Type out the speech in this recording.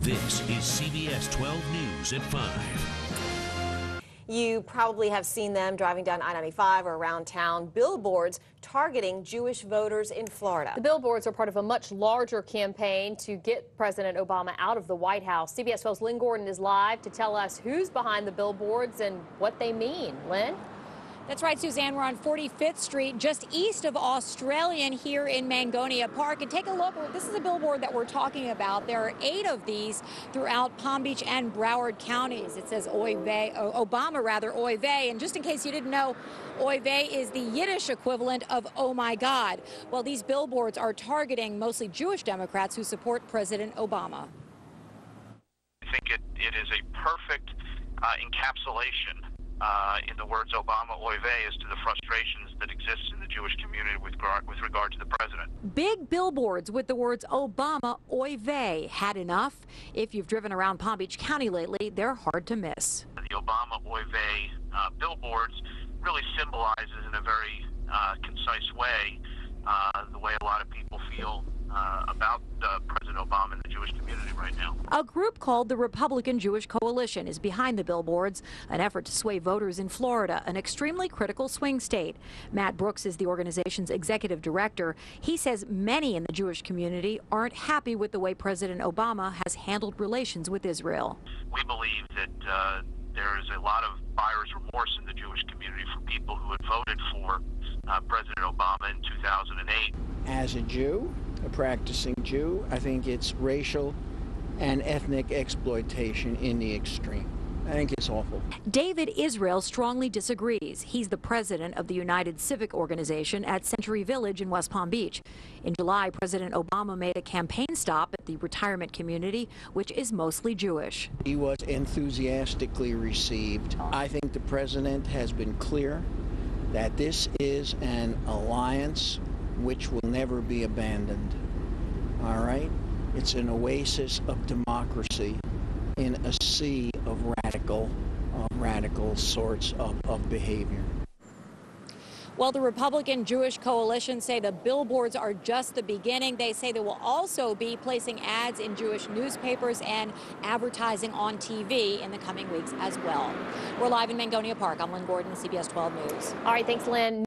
This is CBS 12 News at 5. You probably have seen them driving down I-95 or around town, billboards targeting Jewish voters in Florida. The billboards are part of a much larger campaign to get President Obama out of the White House. CBS 12's Lynn Gordon is live to tell us who's behind the billboards and what they mean. Lynn? That's right, Suzanne. We're on 45th Street, just east of Australian here in Mangonia Park. And take a look. This is a billboard that we're talking about. There are 8 of these throughout Palm Beach and Broward counties. It says Oy vey, Obama rather, Oy vey. And just in case you didn't know, Oy vey is the Yiddish equivalent of oh my God. Well, these billboards are targeting mostly Jewish Democrats who support President Obama. I think it is a perfect encapsulation in the words Obama Oy vey as to the frustrations that exist in the Jewish community with regard to the president. Big billboards with the words Obama Oy vey. Had enough? If you've driven around Palm Beach County lately, they're hard to miss. The Obama Oy vey billboards really symbolizes in a very concise way the way a lot of people feel about President Obama and the Jewish community right now. A group called the Republican Jewish Coalition is behind the billboards, an effort to sway voters in Florida, an extremely critical swing state. Matt Brooks is the organization's executive director. He says many in the Jewish community aren't happy with the way President Obama has handled relations with Israel. We believe that there is a lot of buyer's remorse in the Jewish community for people who had voted for President Obama in 2008. As a Jew, a practicing Jew, I think it's racial and ethnic exploitation in the extreme. I think it's awful. David Israel strongly disagrees. He's the president of the United Civic organization at Century Village in West Palm Beach. In July, President Obama made a campaign stop at the retirement community, which is mostly Jewish. He was enthusiastically received. I think the president has been clear that this is an alliance which will never be abandoned. All right? It's an oasis of democracy in a sea of radical sorts of behavior. Well, the Republican Jewish Coalition say the billboards are just the beginning. They say they will also be placing ads in Jewish newspapers and advertising on TV in the coming weeks as well. We're live in Mangonia Park. I'm Lynn Gordon, CBS 12 News. All right, thanks, Lynn.